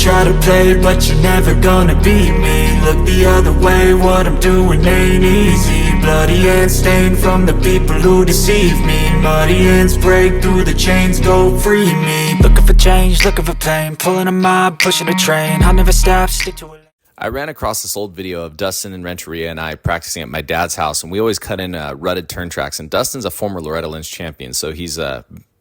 try to play, but you're never gonna beat me. Look the other way, what I'm doing ain't easy. Bloody hands stained from the people who deceive me. Muddy hands break through the chains, go free me. Looking for change, looking for pain, pulling a mob, pushing a train. I'll never stop, stick to it. I ran across this old video of Dustin and Renteria and I practicing at my dad's house, and we always cut in rutted turn tracks. And Dustin's a former Loretta Lynns champion, so he's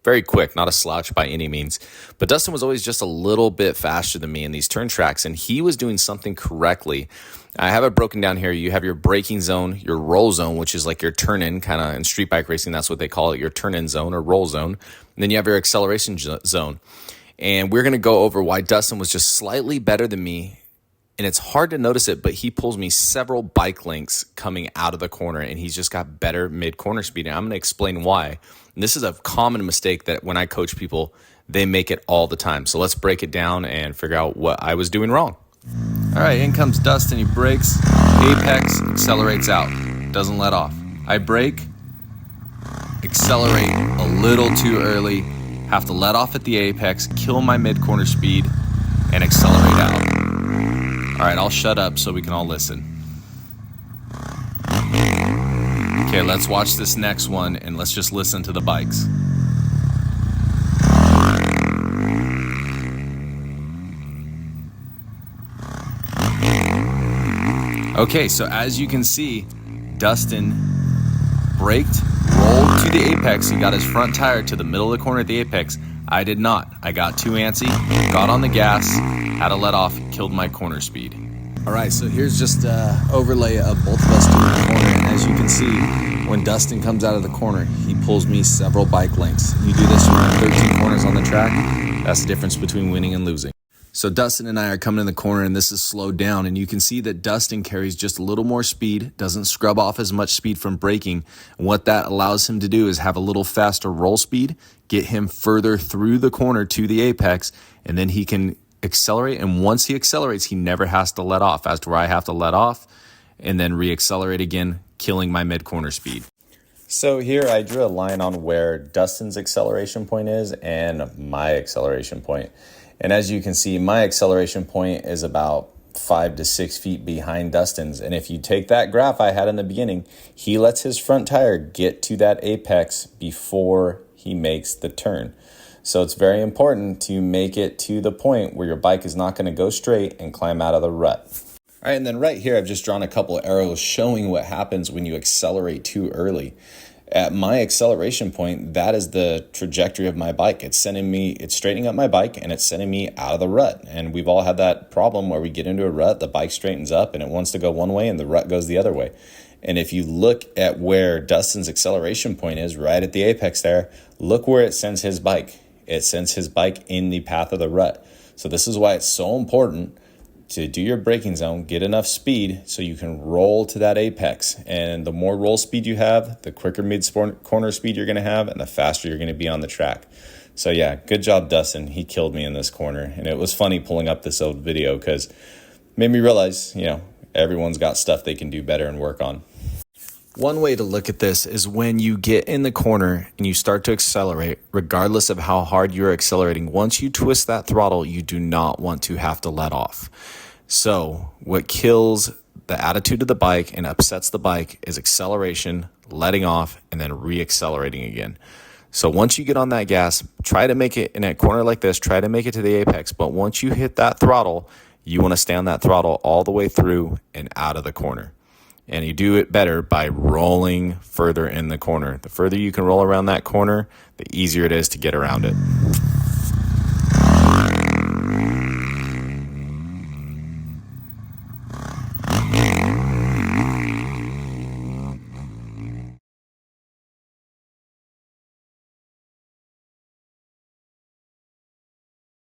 very quick, not a slouch by any means. But Dustin was always just a little bit faster than me in these turn tracks, and he was doing something correctly. I have it broken down here. You have your braking zone, your roll zone, which is like your turn-in, kind of in street bike racing, that's what they call it, your turn-in zone or roll zone. And then you have your acceleration zone. And we're going to go over why Dustin was just slightly better than me. And it's hard to notice it, but he pulls me several bike lengths coming out of the corner, and he's just got better mid-corner speed. And I'm going to explain why. And this is a common mistake that when I coach people, they make it all the time. So let's break it down and figure out what I was doing wrong. All right, in comes Dustin. He brakes, apex, accelerates out, doesn't let off. I brake, accelerate a little too early, have to let off at the apex, kill my mid-corner speed, and accelerate out. All right, I'll shut up so we can all listen. Okay, let's watch this next one and let's just listen to the bikes. Okay, so as you can see, Dustin braked, rolled to the apex. He got his front tire to the middle of the corner at the apex. I did not. I got too antsy, got on the gas, had to let off, killed my corner speed. All right, so here's just an overlay of both of us doing the corner. And as you can see, when Dustin comes out of the corner, he pulls me several bike lengths. You do this around 13 corners on the track. That's the difference between winning and losing. So Dustin and I are coming in the corner, and this is slowed down, and you can see that Dustin carries just a little more speed, doesn't scrub off as much speed from braking. And what that allows him to do is have a little faster roll speed, get him further through the corner to the apex, and then he can accelerate. And once he accelerates, he never has to let off, as to where I have to let off and then re-accelerate again, killing my mid-corner speed. So here I drew a line on where Dustin's acceleration point is and my acceleration point. And as you can see, my acceleration point is about 5 to 6 feet behind Dustin's. And if you take that graph I had in the beginning, he lets his front tire get to that apex before he makes the turn. So it's very important to make it to the point where your bike is not going to go straight and climb out of the rut. All right, and then right here, I've just drawn a couple of arrows showing what happens when you accelerate too early. At my acceleration point, that is the trajectory of my bike. It's straightening up my bike, and it's sending me out of the rut. And we've all had that problem where we get into a rut, the bike straightens up, and it wants to go one way, and the rut goes the other way. And if you look at where Dustin's acceleration point is, right at the apex there, look where it sends his bike. It sends his bike in the path of the rut. So this is why it's so important to do your braking zone, get enough speed so you can roll to that apex. And the more roll speed you have, the quicker mid-corner speed you're going to have, and the faster you're going to be on the track. So yeah, good job, Dustin. He killed me in this corner. And it was funny pulling up this old video because it made me realize, everyone's got stuff they can do better and work on. One way to look at this is when you get in the corner and you start to accelerate, regardless of how hard you're accelerating, once you twist that throttle, you do not want to have to let off. So what kills the attitude of the bike and upsets the bike is acceleration, letting off, and then re-accelerating again. So once you get on that gas, try to make it in a corner like this, try to make it to the apex. But once you hit that throttle, you want to stay on that throttle all the way through and out of the corner. And you do it better by rolling further in the corner. The further you can roll around that corner, the easier it is to get around it.